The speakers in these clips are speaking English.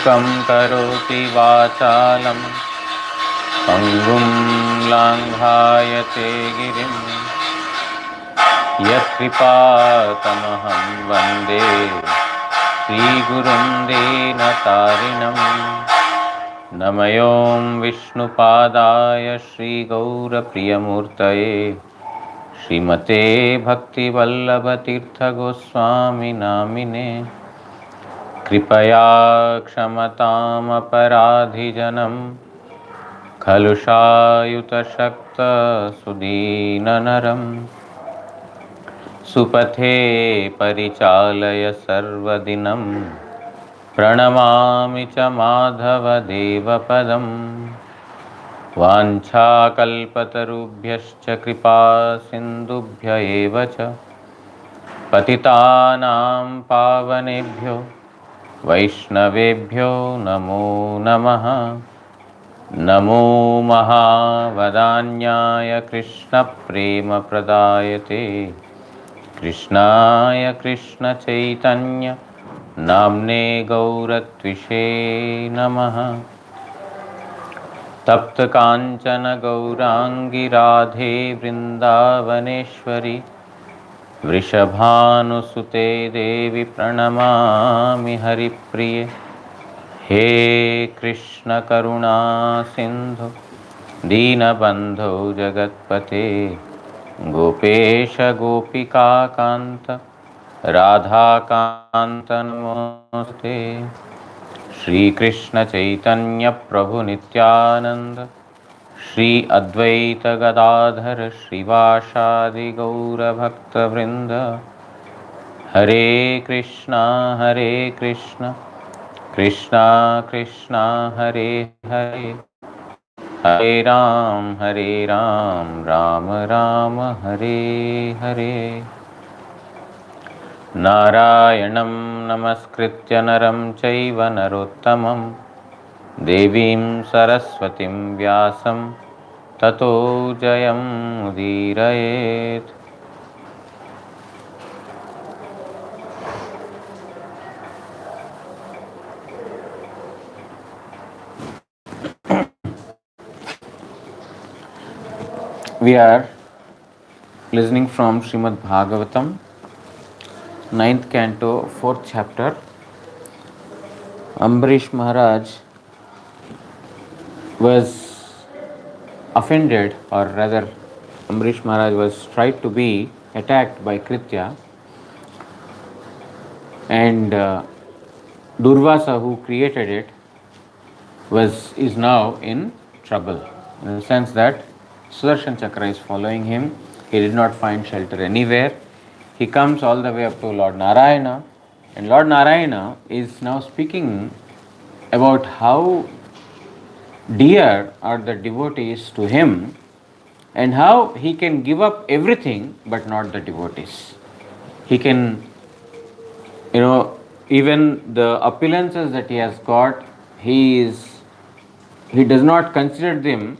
मूकं करोति वाचालं पङ्गुं लाङ्घायते गिरिं यत्कृपातमहं वन्दे श्रीगुरुं दीनतारिणं नमयों विष्णुपादाय श्रीगौरप्रियमूर्तये श्रीमते भक्तिवल्लभतीर्थगोस्वामिनामिने कृपया क्षमतामपराधिजनं खलुषायुतशक्तसुदीननरं सुपथे परिचालय सर्वदिनं प्रणमामि च माधवदेवपदम् वाञ्छाकल्पतरुभ्यश्च कृपा सिन्धुभ्य एव च पतितानां पावनेभ्यो वैष्णवेभ्यो नमो नमः। नमो महावदान्याय कृष्णप्रेमप्रदायते कृष्णाय कृष्णचैतन्य नाम्ने गौरत्विषे नमः। तप्तकाञ्चन गौराङ्गी राधे वृन्दावनेश्वरी वृषभानुसुते देवी प्रणमामि हरिप्रिये। हे कृष्ण करुणा सिन्धु दीनबन्धो जगत्पते गोपेश गोपिकान्त राधाकान्त नमोऽस्तुते। श्रीकृष्ण चैतन्य प्रभु नित्यानंद श्री अद्वैत गदाधर श्रीवासादि गौरभक्तवृंद हरे कृष्णा कृष्णा कृष्णा हरे हरे हरे राम राम राम हरे हरे। नारायणं नमस्कृत्य नरं चैव नरोत्तमं देवीं सरस्वतीं व्यासं ततो जयमुदीरयेत्। We are listening from Srimad Bhagavatam, 9th canto, 4th chapter. Ambarish Maharaj was offended, or rather Ambarish Maharaj was tried to be attacked by Kritya, and Durvasa, who created it, is now in trouble, in the sense that Sudarshan Chakra is following him. He did not find shelter anywhere. He comes all the way up to Lord Narayana, and Lord Narayana is now speaking about how dear are the devotees to him and how he can give up everything but not the devotees. He can, even the opulences that he has got, he does not consider them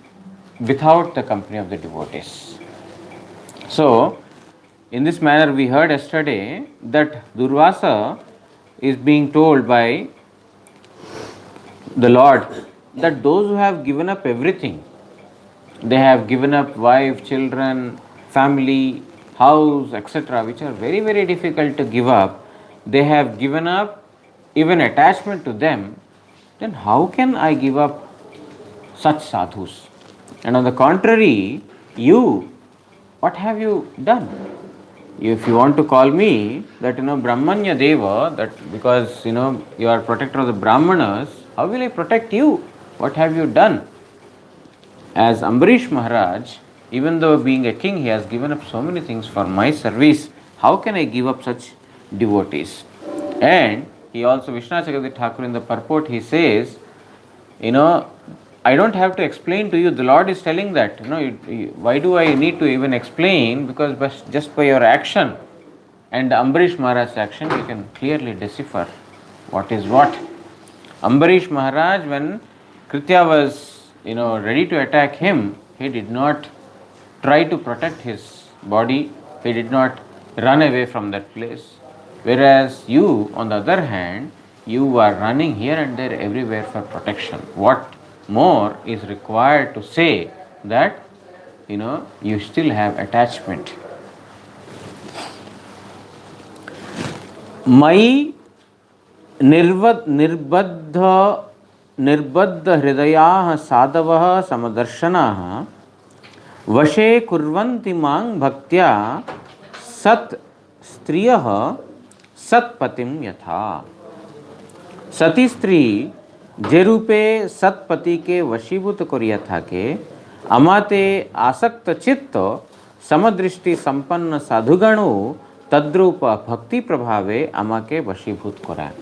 without the company of the devotees. So, in this manner, we heard yesterday that Durvasa is being told by the Lord that those who have given up everything, they have given up wife, children, family, house, etc., which are very, very difficult to give up, they have given up even attachment to them, then how can I give up such sadhus? And on the contrary, you, what have you done? If you want to call me that, Brahmanya Deva, that because, you are protector of the Brahmanas, how will I protect you? What have you done? As Ambarish Maharaj, even though being a king, he has given up so many things for my service, how can I give up such devotees? And he also, Vishnu Chakravarti Thakur, in the purport, he says, I don't have to explain to you. The Lord is telling that, why do I need to even explain? Because just by your action and Ambarish Maharaj's action, you can clearly decipher what is what. Ambarish Maharaj, when Kritya was, ready to attack him, he did not try to protect his body. He did not run away from that place. Whereas you, on the other hand, You are running here and there everywhere for protection. What more is required to say that you still have attachment? Mai निर्बद्ध हृदयाः साधवः समदर्शनाः वशे कुर्वन्ति मां भक्त्या सत् स्त्रियः सत्पतिं यथा. सती स्त्री जे रूपे सत्पति के वशीभूत करिया थाके अमाते आसक्त चित्त समदृष्टि संपन्न साधुगणो तद्रूप भक्ति प्रभावे अमाके वशीभूत कराय.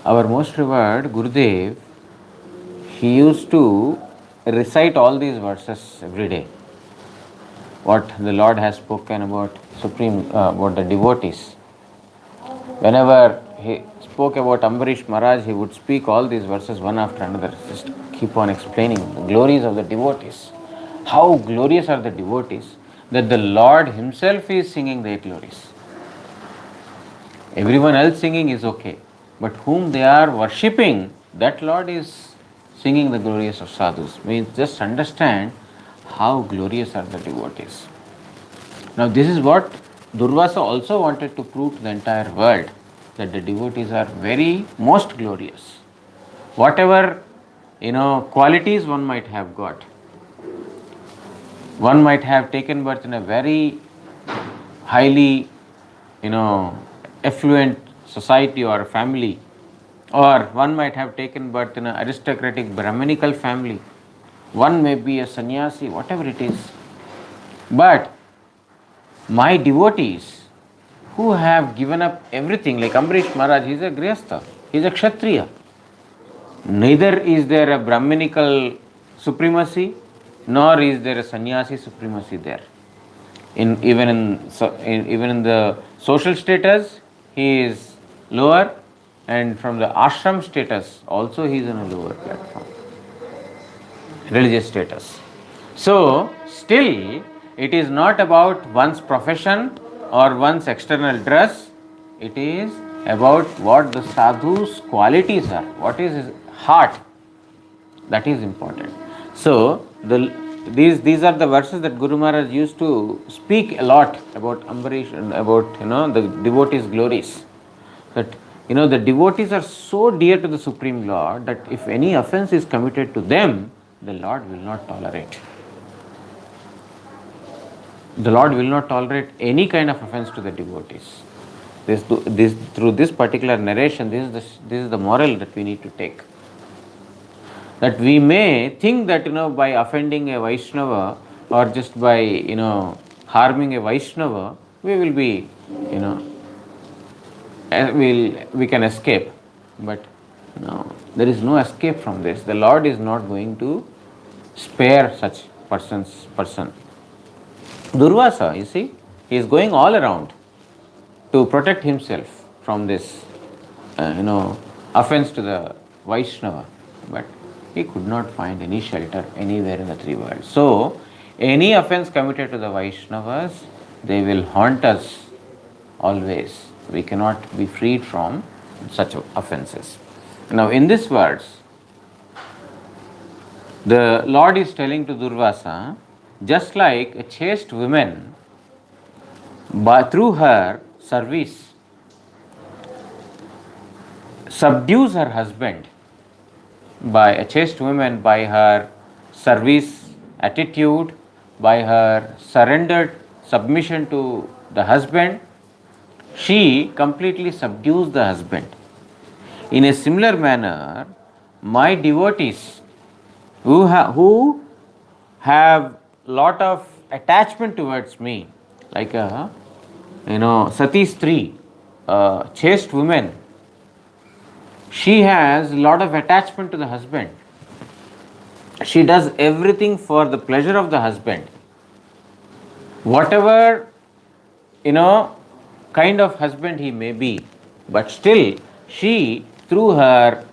Our most revered Gurudev, he used to recite all these verses every day. What the Lord has spoken about about the devotees. Whenever he spoke about Ambarish Maharaj, he would speak all these verses one after another. Just keep on explaining the glories of the devotees. How glorious are the devotees that the Lord himself is singing their glories. Everyone else singing is okay. But whom they are worshipping, that Lord is singing the glories of sadhus. We just understand how glorious are the devotees. Now this is what Durvasa also wanted to prove to the entire world, that the devotees are very most glorious. Whatever qualities one might have got, one might have taken birth in a very highly affluent society or family, or one might have taken birth in an aristocratic Brahminical family, one may be a sannyasi, whatever it is. But my devotees who have given up everything, like Ambarish Maharaj, he is a Grihastha, he is a Kshatriya. Neither is there a Brahminical supremacy, nor is there a sannyasi supremacy there. Even in the social status, he is lower, and from the ashram status also he is on a lower platform, religious status. So still it is not about one's profession or one's external dress, it is about what the sadhu's qualities are, what is his heart, that is important. So these are the verses that Guru Maharaj used to speak a lot about Ambarish and about the devotees' glories. That the devotees are so dear to the Supreme Lord that if any offense is committed to them, the Lord will not tolerate. The Lord will not tolerate any kind of offense to the devotees. Through this particular narration, this is the moral that we need to take. That we may think that by offending a Vaishnava or just by harming a Vaishnava, we will be we can escape, but no, there is no escape from this. The Lord is not going to spare such person. Durvasa, you see, he is going all around to protect himself from this offense to the Vaishnava, but he could not find any shelter anywhere in the three worlds. So any offense committed to the Vaishnavas, they will haunt us always. We cannot be freed from such offenses. Now in this verse, the Lord is telling to Durvasa, just like a chaste woman, through her service, subdues her husband, by a chaste woman, by her service attitude, by her surrendered submission to the husband, she completely subdues the husband. In a similar manner, my devotees who have lot of attachment towards me, like a Sati Stri, a chaste woman, she has lot of attachment to the husband. She does everything for the pleasure of the husband. Whatever kind of husband he may be, but still she, through her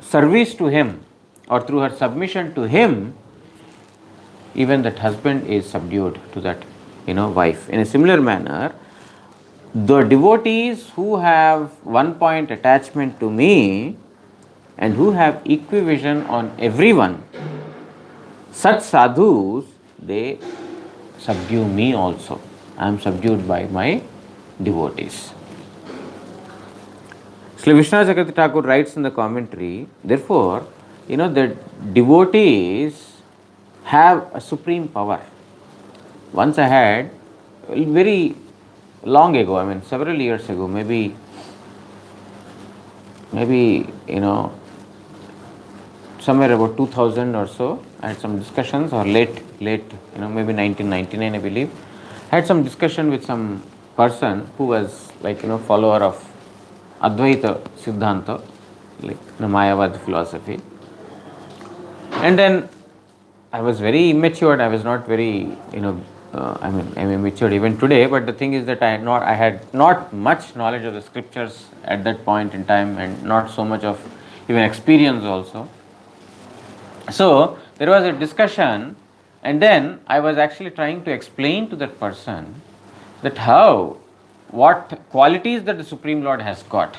service to him or through her submission to him, even that husband is subdued to that wife. In a similar manner, The devotees who have one point attachment to me and who have equivision on everyone, such sadhus, they subdue me also. I am subdued by my devotees. Sri Vishnu Chakravarti Thakur writes in the commentary, therefore, the devotees have a supreme power. Once I had, very long ago, I mean several years ago, maybe somewhere about 2000 or so, I had some discussions, or late, maybe 1999, I believe. I had some discussion with some person who was follower of Advaita Siddhanta, like the Mayavad philosophy. And then I was very immature. I was not very, I'm immature even today. But the thing is that I had not much knowledge of the scriptures at that point in time, and not so much of even experience also. So there was a discussion, and then I was actually trying to explain to that person that what qualities that the Supreme Lord has got.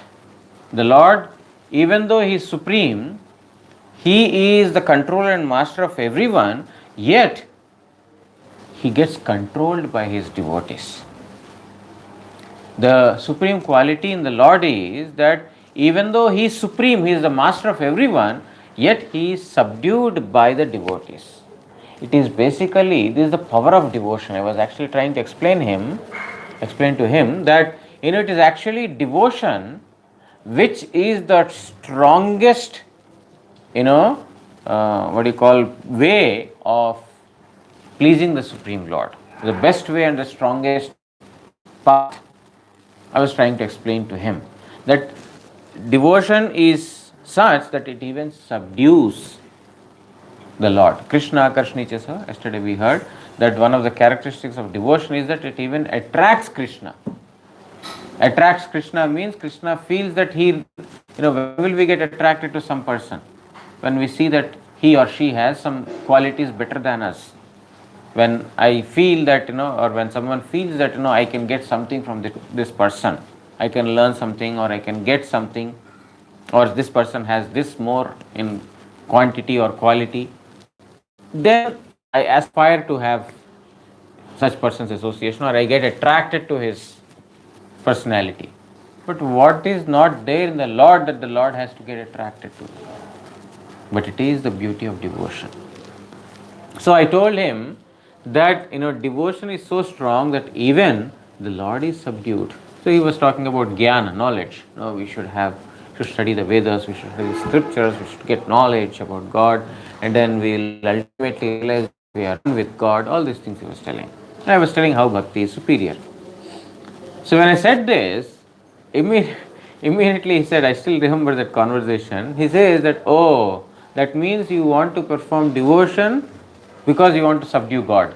The Lord, even though He is supreme, He is the controller and master of everyone, yet He gets controlled by His devotees. The supreme quality in the Lord is that even though He is supreme, He is the master of everyone, yet He is subdued by the devotees. It is basically, this is the power of devotion. I was actually trying to explain to him that it is actually devotion which is the strongest way of pleasing the Supreme Lord. The best way and the strongest path. I was trying to explain to him that devotion is such that it even subdues the Lord. Krishna Karshnichasa, yesterday we heard that one of the characteristics of devotion is that it even attracts Krishna. Attracts Krishna means Krishna feels that when will we get attracted to some person? When we see that he or she has some qualities better than us. When I feel that, or when someone feels that, I can get something from this person. I can learn something, or I can get something, or this person has this more in quantity or quality, then I aspire to have such person's association, or I get attracted to his personality. But what is not there in the Lord that the Lord has to get attracted to? But it is the beauty of devotion. So I told him that devotion is so strong that even the Lord is subdued. So he was talking about jnana, knowledge. We should study the Vedas, we should study the scriptures, we should get knowledge about God, and then we'll ultimately realize we are one with God. All these things he was telling. And I was telling how bhakti is superior. So when I said this, immediately he said, I still remember that conversation. He says that, oh, that means you want to perform devotion because you want to subdue God.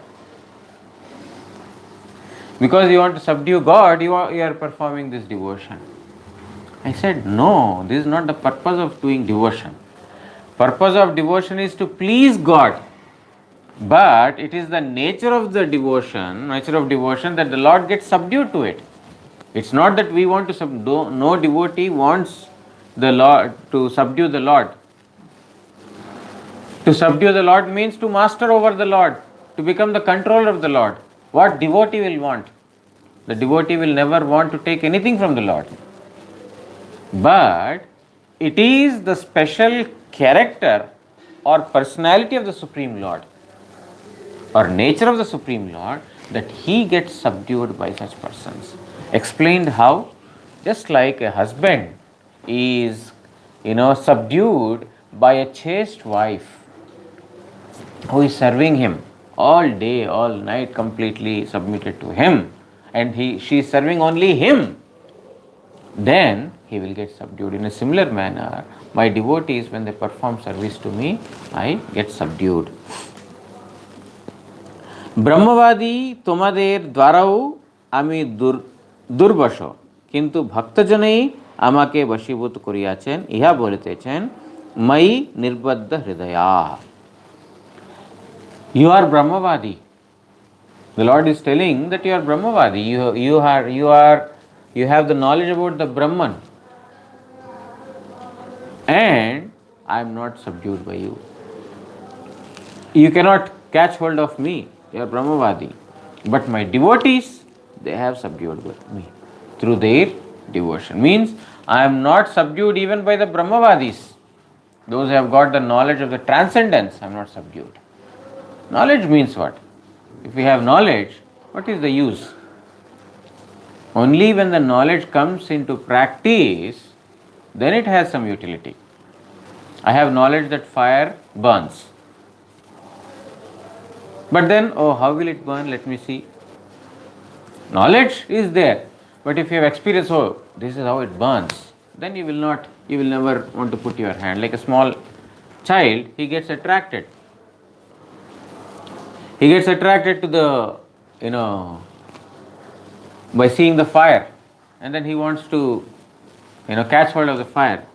Because you want to subdue God, you are performing this devotion. I said, no, this is not the purpose of doing devotion. Purpose of devotion is to please God. But it is the nature of devotion that the Lord gets subdued to it. It's not that we want to no devotee wants the Lord to subdue the Lord. To subdue the Lord means to master over the Lord, to become the controller of the Lord. What devotee will want? The devotee will never want to take anything from the Lord. But it is the special character or personality of the Supreme Lord, or nature of the Supreme Lord, that He gets subdued by such persons. Explained how? Just like a husband is, subdued by a chaste wife who is serving him all day, all night, completely submitted to him, and she is serving only him, then he will get subdued. In a similar manner, my devotees, when they perform service to me, I get subdued. ব্রহ্মবাদী তোমাদের দ্বারাও আমি দুর্বশ, কিন্তু ভক্তজনেই আমাকে বশীভূত করিয়াছেন, ইহা বলিতেছেন ময়ি নির্বদ্ধ হৃদয়া। You are Brahmavadi. The Lord is telling that you are Brahmavadi. You are you have the knowledge about the Brahman, and I am not subdued by you. You cannot catch hold of me, you are Brahmavadi. But my devotees, they have subdued me through their devotion. Means I am not subdued even by the Brahmavadis. Those who have got the knowledge of the transcendence, I am not subdued. Knowledge means what? If we have knowledge, what is the use? Only when the knowledge comes into practice, then it has some utility. I have knowledge that fire burns. But then, oh, how will it burn? Let me see. Knowledge is there. But if you have experience, oh, this is how it burns, then you will never want to put your hand. Like a small child, he gets attracted. He gets attracted to the, by seeing the fire, and then he wants to, catch hold of the fire.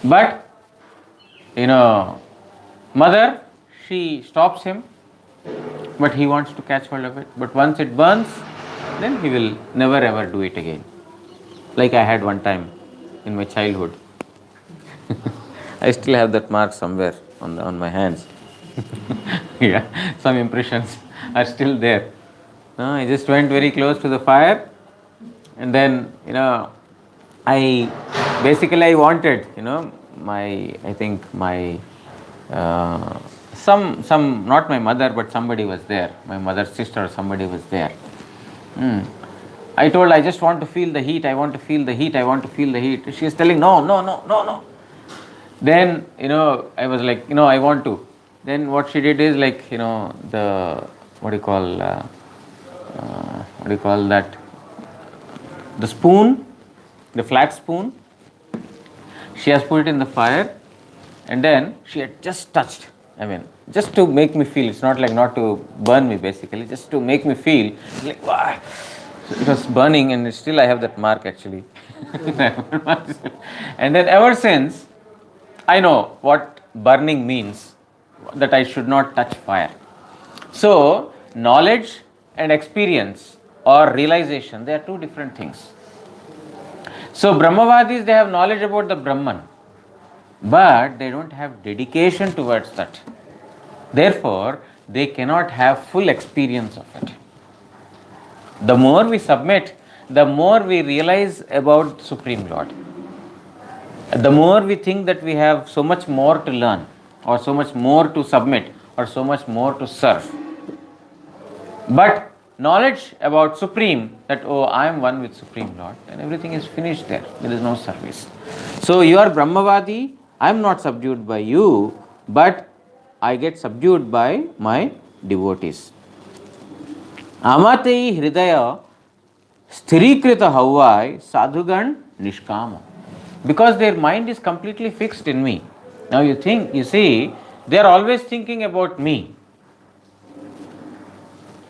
But, mother, she stops him, but he wants to catch hold of it. But once it burns, then he will never ever do it again. Like I had one time in my childhood. I still have that mark somewhere on my hands. Yeah, some impressions are still there. I just went very close to the fire, and then I wanted some not my mother, but somebody was there. My mother's sister or somebody was there. I told, I just want to feel the heat. I want to feel the heat. I want to feel the heat. She is telling, no. Then I was like, I want to. Then what she did is like, the what do you call that? The spoon, the flat spoon. She has put it in the fire, and then she had just touched. Just to make me feel. It's not like not to burn me, basically, just to make me feel like, wow. So it was burning, and still I have that mark actually. And then ever since, I know what burning means, that I should not touch fire. So knowledge and experience or realization, they are two different things. So Brahmavadis, they have knowledge about the Brahman, but they don't have dedication towards that. Therefore, they cannot have full experience of it. The more we submit, the more we realize about Supreme Lord. The more we think that we have so much more to learn, or so much more to submit, or so much more to serve. But knowledge about Supreme, that, oh, I am one with Supreme Lord, and everything is finished there. There is no service. So you are Brahmavadi, I am not subdued by you, but I get subdued by my devotees. Amatei hridaya sthirikrita havai sadhugan nishkama. Because their mind is completely fixed in me. Now you see, they are always thinking about me.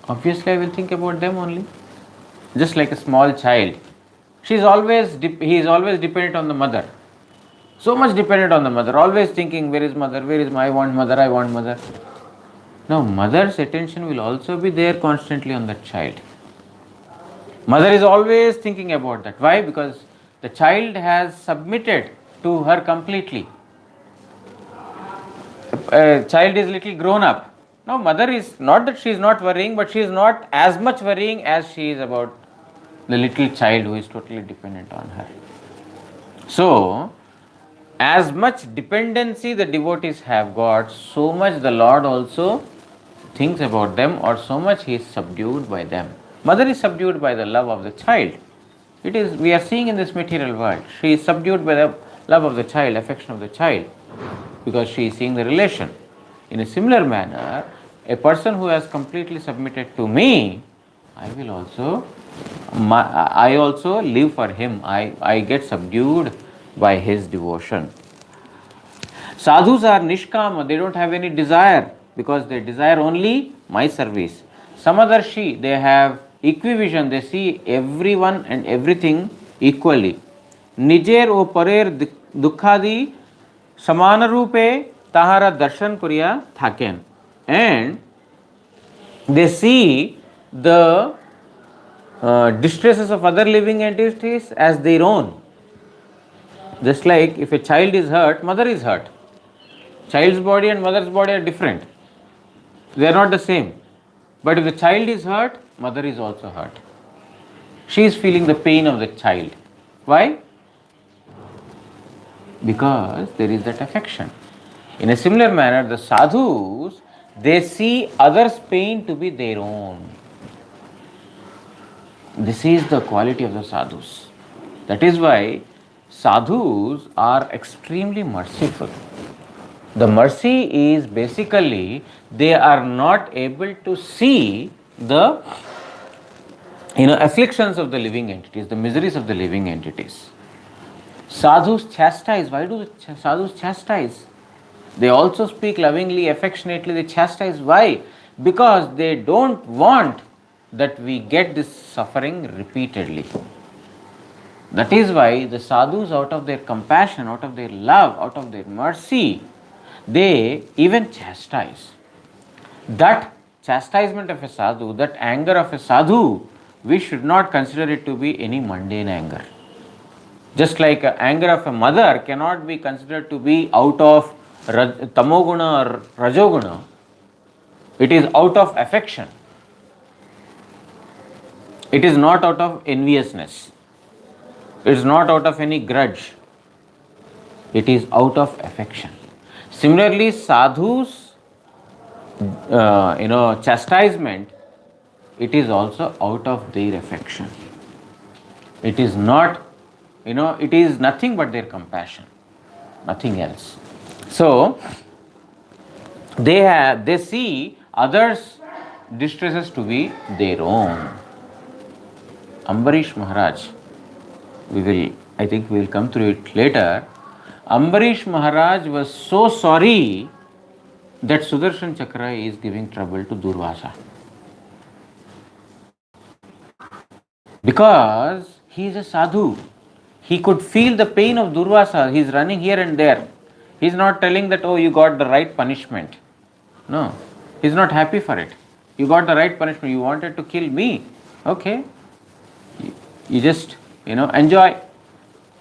Obviously, I will think about them only. Just like a small child. He is always dependent on the mother. So much dependent on the mother. Always thinking, where is mother? I want mother. Now, mother's attention will also be there constantly on that child. Mother is always thinking about that. Why? Because the child has submitted to her completely. A child is little grown up. Now, mother is not that she is not worrying, but she is not as much worrying as she is about the little child who is totally dependent on her. So, as much dependency the devotees have got, so much the Lord also thinks about them, or so much he is subdued by them. Mother is subdued by the love of the child. We are seeing in this material world, she is subdued by the love of the child, affection of the child, because she is seeing the relation. In a similar manner, a person who has completely submitted to me, I also live for him. I get subdued by his devotion. Sadhus are nishkama, they don't have any desire, because they desire only my service. Samadharshi, they have equivision, they see everyone and everything equally. Nijer o parer dukhadi samana rupe tahara darshan kuriya thaken. And they see the distresses of other living entities as their own. Just like if a child is hurt, mother is hurt. Child's body and mother's body are different. They are not the same. But if the child is hurt, mother is also hurt. She is feeling the pain of the child. Why? Because there is that affection. In a similar manner, the sadhus, they see others' pain to be their own. This is the quality of the sadhus. That is why sadhus are extremely merciful. The mercy is basically they are not able to see the afflictions of the living entities, the miseries of the living entities. Sadhus chastise. Why do the sadhus chastise? They also speak lovingly, affectionately, they chastise. Why? Because they don't want that we get this suffering repeatedly. That is why the sadhus, out of their compassion, out of their love, out of their mercy, they even chastise. That chastisement of a sadhu, that anger of a sadhu, we should not consider it to be any mundane anger. Just like anger of a mother cannot be considered to be out of tamoguna or rajoguna, it is out of affection. It is not out of enviousness. It is not out of any grudge. It is out of affection. Similarly, sadhus, chastisement, it is also out of their affection. It is not, it is nothing but their compassion, nothing else. So, they see others' distresses to be their own. Ambarish Maharaj, I think we will come through it later. Ambarish Maharaj was so sorry that Sudarshan Chakra is giving trouble to Durvasa. Because he is a sadhu. He could feel the pain of Durvasa. He is running here and there. He is not telling that, oh, you got the right punishment. No. He is not happy for it. You got the right punishment. You wanted to kill me. Okay. You just, enjoy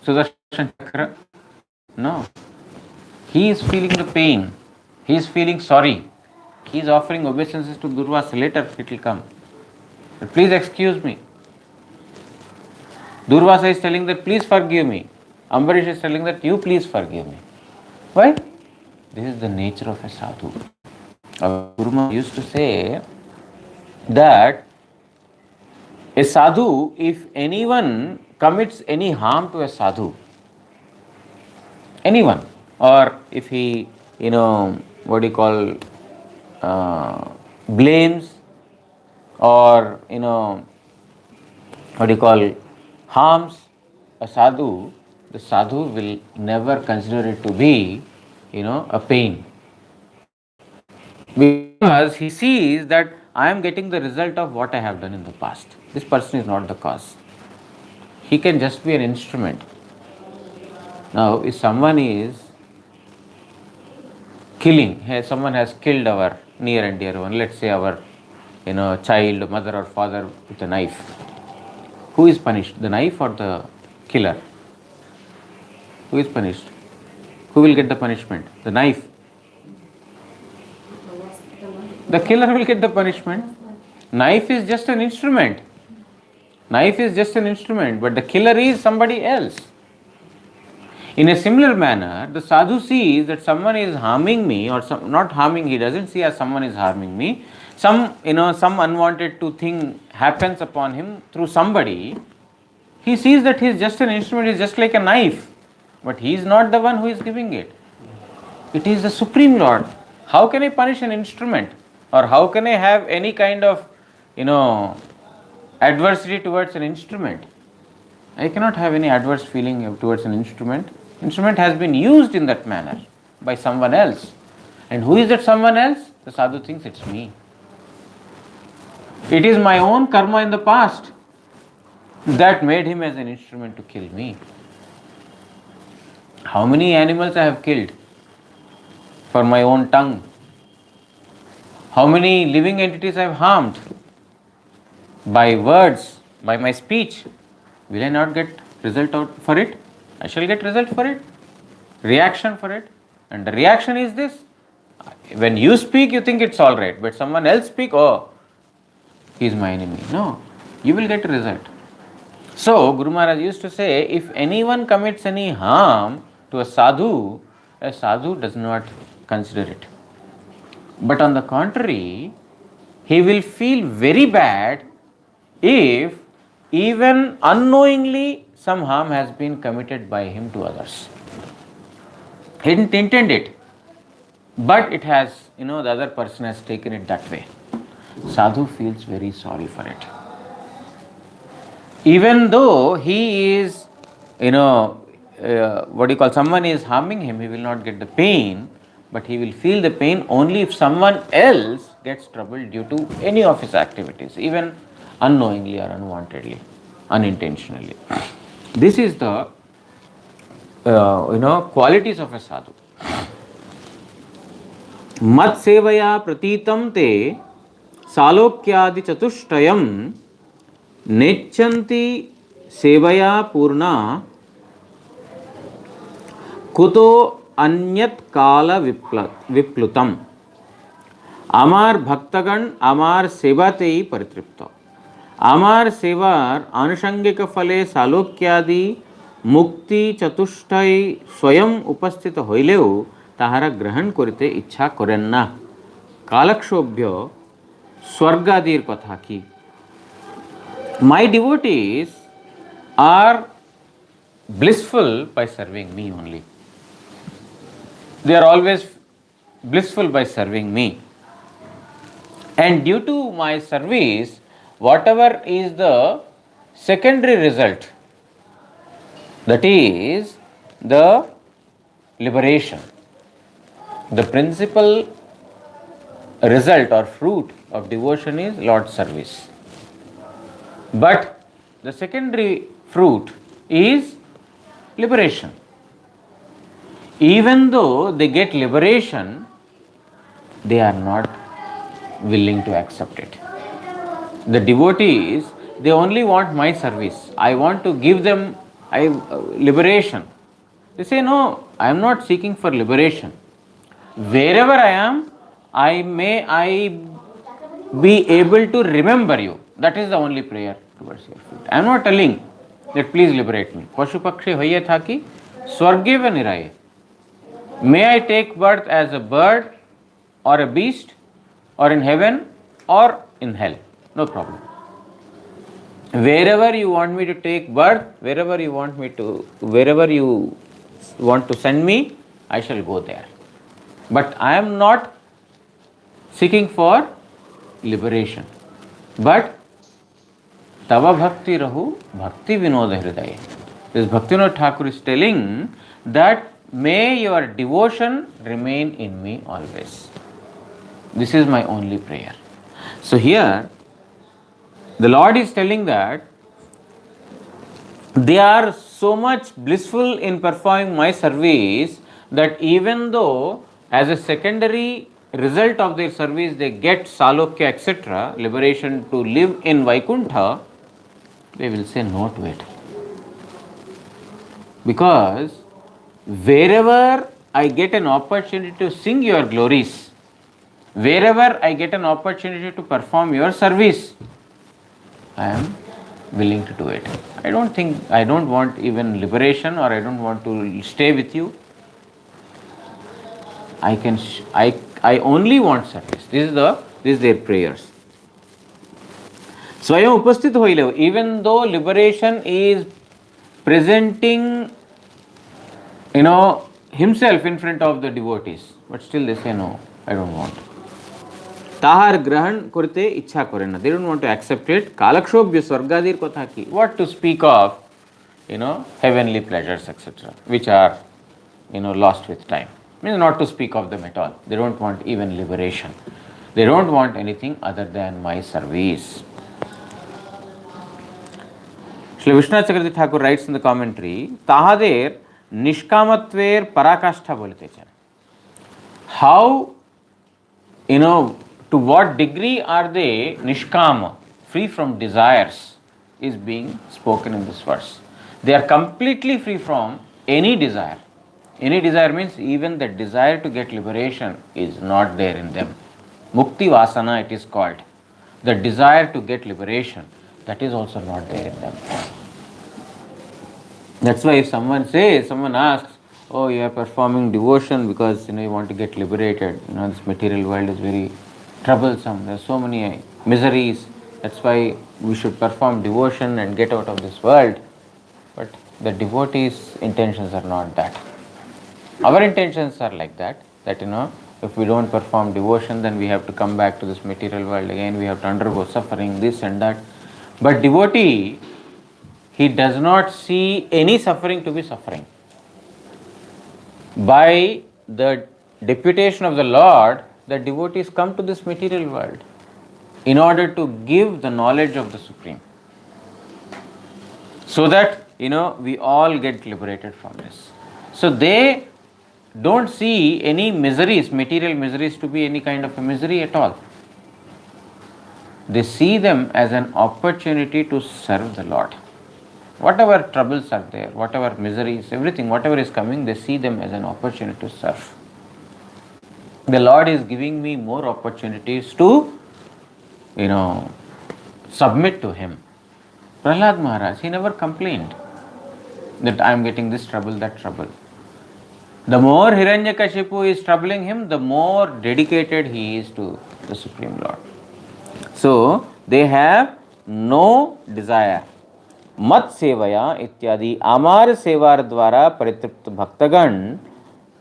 Sudarshan Chakra. No. He is feeling the pain. He is feeling sorry. He is offering obeisances to Durvasa. Later it will come. But please excuse me. Durvasa is telling that please forgive me. Ambarish is telling that you please forgive me. Why? This is the nature of a sadhu. Our Guru used to say that a sadhu, if anyone commits any harm to a sadhu, anyone, or if he, blames or, harms a sadhu, the sadhu will never consider it to be, a pain. Because he sees that I am getting the result of what I have done in the past. This person is not the cause. He can just be an instrument. Now, if someone is killing, someone has killed our near and dear one, let's say our, child, mother or father with a knife. Who is punished? The knife or the killer? Who is punished? Who will get the punishment? The knife. The killer will get the punishment. Knife is just an instrument. Knife is just an instrument, but the killer is somebody else. In a similar manner, the sadhu sees that someone is harming me, or not harming, he doesn't see as someone is harming me. Some unwanted thing happens upon him through somebody. He sees that he is just an instrument, he is just like a knife. But he is not the one who is giving it. It is the Supreme Lord. How can I punish an instrument? Or how can I have any kind of, adversity towards an instrument? I cannot have any adverse feeling towards an instrument. Instrument has been used in that manner by someone else. And who is that someone else? The sadhu thinks it's me. It is my own karma in the past that made him as an instrument to kill me. How many animals I have killed for my own tongue? How many living entities I have harmed by words, by my speech, will I not get result out for it? I shall get result for it, reaction for it. And the reaction is this: when you speak, you think it's all right, but someone else speak, oh, he is my enemy. No, you will get a result. So Guru Maharaj used to say, if anyone commits any harm to a sadhu does not consider it. But on the contrary, he will feel very bad if even unknowingly some harm has been committed by him to others. He didn't intend it, but it has, the other person has taken it that way. Sadhu feels very sorry for it. Even though he is, someone is harming him, he will not get the pain, but he will feel the pain only if someone else gets troubled due to any of his activities, even unknowingly or unwantedly, unintentionally. This is the, qualities of a sadhu. Mat sevaya pratitam te salokyadi chatushayam नेच्छन्ति सेवया पूर्णा कुतो अन्यत काल विप्लुतम आमार भक्तगण आमार सेवाते ही परितृप्त आमार सेवार आनुषंगिक फले सालोक्यादि मुक्ति चतुष्टय स्वयं उपस्थित हইলেও তাহারা গ্রহণ করিতে ইচ্ছা করেন না কালক্ষোভ্য স্বর্গাদির কথা কি My devotees are blissful by serving me only. They are always blissful by serving me. And due to my service, whatever is the secondary result, that is the liberation, the principal result or fruit of devotion is Lord's service. But the secondary fruit is liberation. Even though they get liberation, they are not willing to accept it. The devotees, they only want my service. I want to give them liberation. They say, no, I am not seeking for liberation. Wherever I am, I be able to remember you. That is the only prayer towards your feet. I am not telling that please liberate me. Pashu Pakshi hoye thaki, swarge va niraye. May I take birth as a bird or a beast or in heaven or in hell. No problem. Wherever you want me to take birth, wherever you want to send me, I shall go there. But I am not seeking for liberation. But Tava Bhakti Rahu Bhakti Vinoda Hridaya. This Bhaktivinoda Thakur is telling that may your devotion remain in me always. This is my only prayer. So here the Lord is telling that they are so much blissful in performing my service that even though as a secondary result of their service they get salokya etc., liberation to live in Vaikuntha, they will say no to it. Because wherever I get an opportunity to sing your glories, wherever I get an opportunity to perform your service, I am willing to do it. I don't want even liberation, or I don't want to stay with you. I only want service. This is their prayers. Swayam upasthit hoile, even though liberation is presenting, himself in front of the devotees, but still they say no, I don't want. Tahar grahan korte ichha kore na. They don't want to accept it. Kalakshobhya swargadir kotha ki. What to speak of, heavenly pleasures, etc., which are, lost with time. Means not to speak of them at all. They don't want even liberation. They don't want anything other than my service. Shri Vishwanath Chakravarti Thakur writes in the commentary, Tahader nishkamatver parakashtha bolite chan. How, to what degree are they nishkama, free from desires, is being spoken in this verse. They are completely free from any desire. Any desire means even the desire to get liberation is not there in them. Mukti Vasana it is called. The desire to get liberation, that is also not there in them. That's why if someone asks, oh, you are performing devotion because you want to get liberated. This material world is very troublesome. There are so many miseries. That's why we should perform devotion and get out of this world. But the devotees' intentions are not that. Our intentions are like that if we don't perform devotion, then we have to come back to this material world again. We have to undergo suffering, this and that. But devotee, he does not see any suffering to be suffering. By the deputation of the Lord, the devotees come to this material world in order to give the knowledge of the Supreme, so that we all get liberated from this. So they don't see any miseries, material miseries, to be any kind of a misery at all. They see them as an opportunity to serve the Lord. Whatever troubles are there, whatever miseries, everything, whatever is coming, they see them as an opportunity to serve. The Lord is giving me more opportunities to, submit to Him. Prahlad Maharaj, he never complained that I am getting this trouble, that trouble. The more Hiranyakashipu is troubling him, the more dedicated he is to the Supreme Lord. So, they have no desire. Mat sevaya ityadi amar sevar dwara paritripta bhaktagan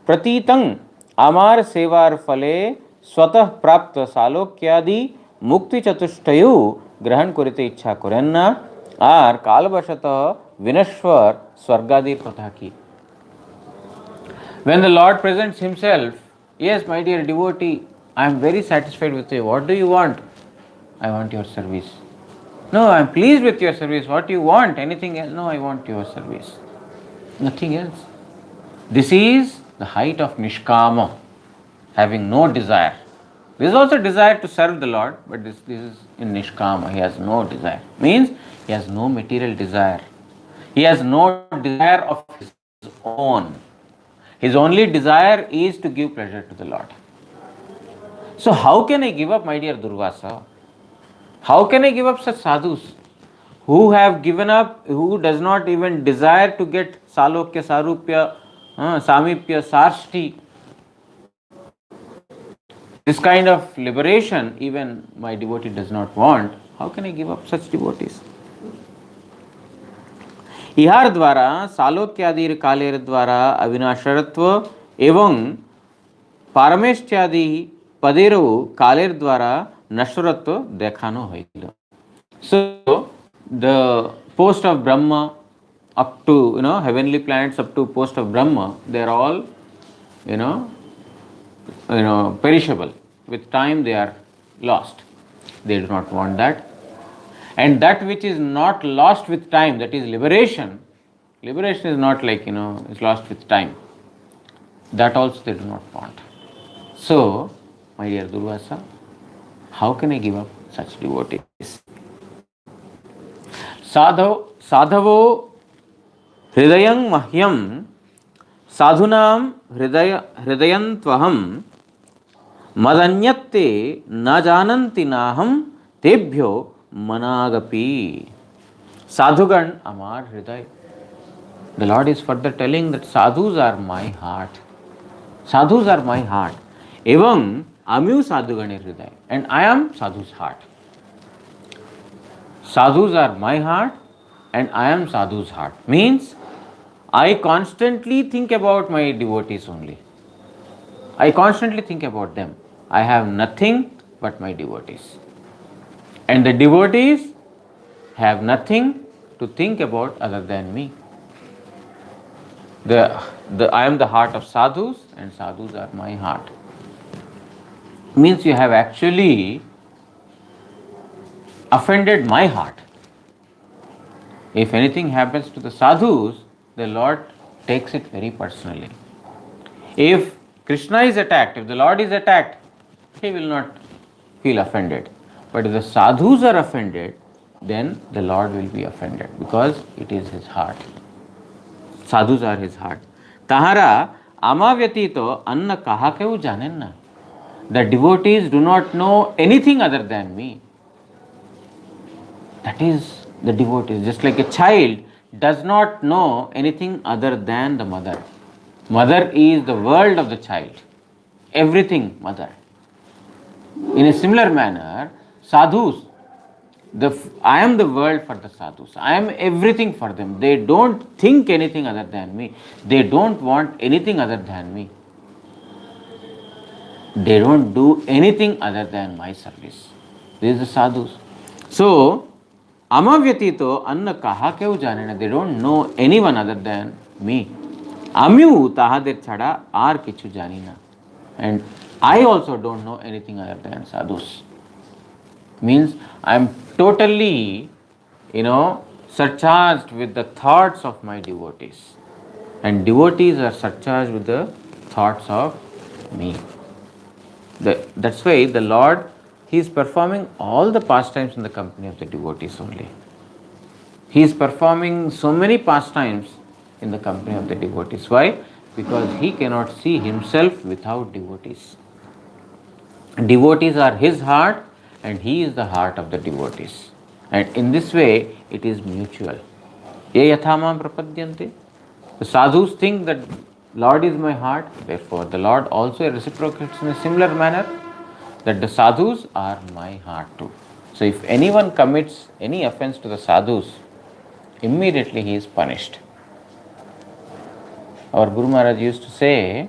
pratitang amar sevar phale swatah prapta salokyadi mukti chatushtayu grahan kurite ichha kurenna ar kalvashata vinashwar swargadi prathaki. When the Lord presents Himself, yes, my dear devotee, I am very satisfied with you. What do you want? I want your service. No, I am pleased with your service. What do you want? Anything else? No, I want your service. Nothing else. This is the height of Nishkama, having no desire. There is also desire to serve the Lord, but this is in Nishkama. He has no desire. Means he has no material desire. He has no desire of his own. His only desire is to give pleasure to the Lord. So how can I give up, my dear Durvasa? How can I give up such sadhus who have given up, who does not even desire to get salokya, sarupya, samipya, sarshti? This kind of liberation even my devotee does not want. How can I give up such devotees? इहार द्वारा सालोक्यादि कालेर द्वारा अविनाशरत्व एवं पारमेष्ट्यादि पदेरो कालेर द्वारा नश्वरत्व देखानो हईल. So the post of Brahma up to heavenly planets up to post of Brahma, they are all perishable. With time they are lost. They do not want that. And that which is not lost with time, that is liberation. Liberation is not like, is lost with time. That also they do not want. So, my dear Durvasa, how can I give up such devotees? Sadhavo hridayam mahyam sadhunam hridayantvaham madanyatte na jananti naham tebhyo managapi. Sadhugan amar hriday. The Lord is further telling that sadhus are my heart. Sadhus are my heart. Evam amyu sadhugane hriday. And I am sadhu's heart. Sadhus are my heart and I am sadhu's heart. Means I constantly think about my devotees only. I constantly think about them. I have nothing but my devotees. And the devotees have nothing to think about other than me. I am the heart of sadhus and sadhus are my heart. Means you have actually offended my heart. If anything happens to the sadhus, the Lord takes it very personally. If Krishna is attacked, if the Lord is attacked, he will not feel offended. But if the sadhus are offended, then the Lord will be offended because it is his heart. Sadhus are his heart. Tahara amavyatito anna kahakeu janenna. The devotees do not know anything other than me. That is the devotees. Just like a child does not know anything other than the mother. Mother is the world of the child. Everything mother. In a similar manner, sadhus, I am the world for the sadhus. I am everything for them. They don't think anything other than me. They don't want anything other than me. They don't do anything other than my service. These are the sadhus. So, amavyatito anna kaha keu janena. They don't know anyone other than me. Amyu tahader chada ar kichu janina. And I also don't know anything other than sadhus. Means I am totally, surcharged with the thoughts of my devotees. And devotees are surcharged with the thoughts of me. That's why the Lord, He is performing all the pastimes in the company of the devotees only. He is performing so many pastimes in the company of the devotees. Why? Because He cannot see Himself without devotees. Devotees are His heart and He is the heart of the devotees. And in this way, it is mutual. Ye yathamam prapadyante. The sadhus think that Lord is my heart, therefore the Lord also reciprocates in a similar manner that the sadhus are my heart too. So if anyone commits any offense to the sadhus, immediately he is punished. Our Guru Maharaj used to say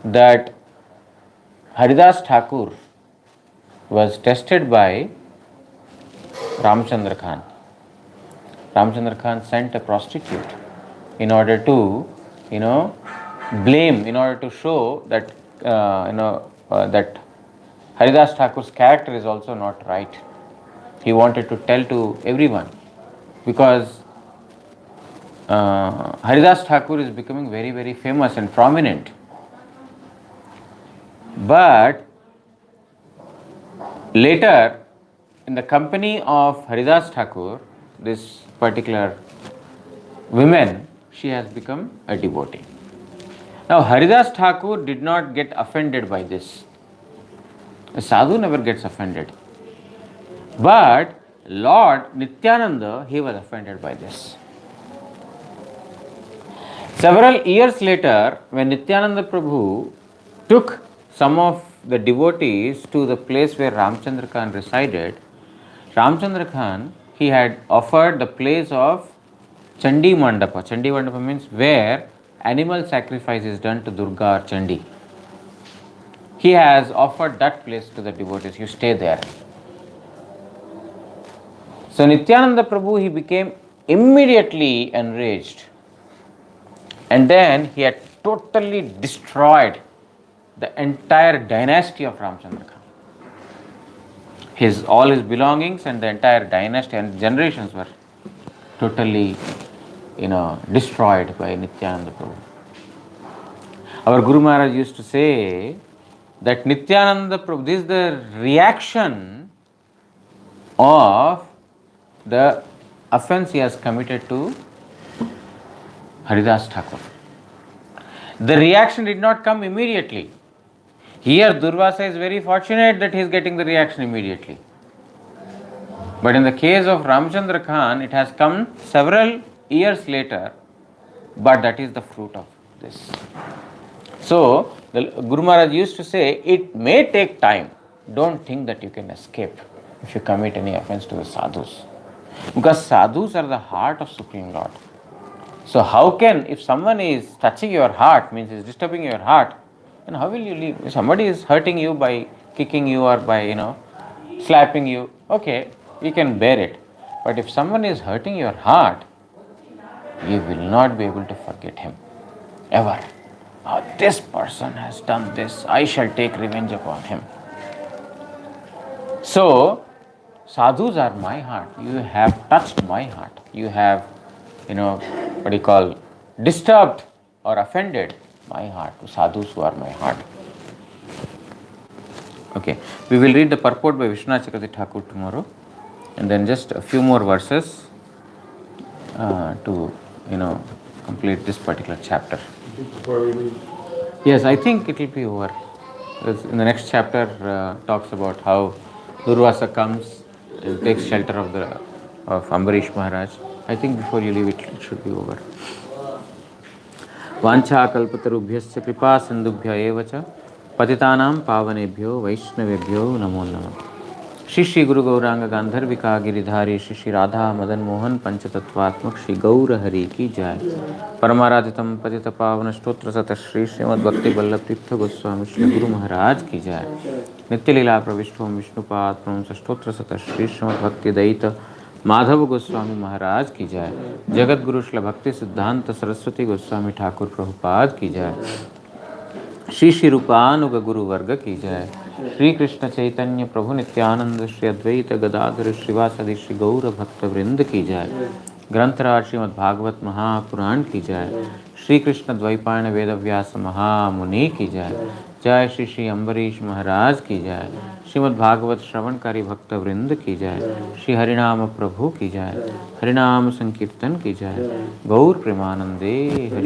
that Haridas Thakur was tested by Ramchandra Khan. Ramchandra Khan sent a prostitute in order to, blame, in order to show that, that Haridas Thakur's character is also not right. He wanted to tell to everyone because Haridas Thakur is becoming very, very famous and prominent. But later, in the company of Haridas Thakur, this particular woman, she has become a devotee. Now, Haridas Thakur did not get offended by this. A sadhu never gets offended. But Lord Nityananda, he was offended by this. Several years later, when Nityananda Prabhu took some of the devotees to the place where Ramchandra Khan resided, Ramchandra Khan, he had offered the place of Chandi Mandapa. Chandi Mandapa means where animal sacrifice is done to Durga or Chandi. He has offered that place to the devotees. You stay there. So Nityananda Prabhu, he became immediately enraged. And then he had totally destroyed the entire dynasty of Ramchandra Khan. All his belongings and the entire dynasty and generations were totally, destroyed by Nityananda Prabhu. Our Guru Maharaj used to say that Nityananda Prabhu, this is the reaction of the offense he has committed to Haridas Thakur. The reaction did not come immediately. Here Durvasa is very fortunate that he is getting the reaction immediately. But in the case of Ramchandra Khan, it has come several years later, but that is the fruit of this. So, the Guru Maharaj used to say, it may take time. Don't think that you can escape if you commit any offense to the sadhus. Because sadhus are the heart of Supreme Lord. So how can, if someone is touching your heart, means is disturbing your heart, then how will you leave? If somebody is hurting you by kicking you or by, slapping you, okay, you can bear it. But if someone is hurting your heart, you will not be able to forget him, ever. Oh, this person has done this, I shall take revenge upon him. So, sadhus are my heart. You have touched my heart. You have, disturbed or offended my heart. Sadhus who are my heart. Okay, we will read the purport by Vishwanath Chakravarti Thakur tomorrow. and then just a few more verses to complete this particular chapter. Before we leave. Yes, I think it will be over. Because in the next chapter talks about how Durvasa comes and takes shelter of Ambarish Maharaj. I think before you leave it should be over. वाञ्छा कल्पतरुभ्यश्च कृपा सिन्धुभ्य एव च पतितानां पावनेभ्यो वैष्णवेभ्यो नमो नमः। श्री श्री गुरु गौरांग गांधर्विका गिरिधारी श्री श्री राधा मदन मोहन पंचतत्वात्मक श्री गौर हरि की जय। परमाराधितम पतित पावन स्तोत्र सत श्री श्रीमद् भक्ति वल्लभ तीर्थ गोस्वामी श्री गुरु महाराज की जय। नित्य लीला प्रविष्टोम विष्णुपाद प्रम स्तोत्र सत श्री श्रीमद् भक्ति दयित माधव गोस्वामी महाराज की जय। जगत गुरु श्री भक्ति सिद्धांत सरस्वती गोस्वामी ठाकुर प्रभुपाद की जय। श्री श्री रूपानुग गुरु वर्ग की जय। श्री कृष्ण चैतन्य प्रभु नित्यानंद श्री अद्वैत गदाधर श्रीवासदि श्री गौर भक्त वृंद की जय। ग्रंथराज श्रीमद् भागवत महापुराण की जय। श्री कृष्ण द्वैपायन वेद व्यास महामुनि की जय। जय श्री श्री अम्बरीश महाराज की जय। श्रीमद् भागवत श्रवणकारी भक्त वृंद की जय। श्री हरिनाम प्रभु की जय। हरिनाम संकीर्तन की जय। गौर प्रेमानंदे हरि।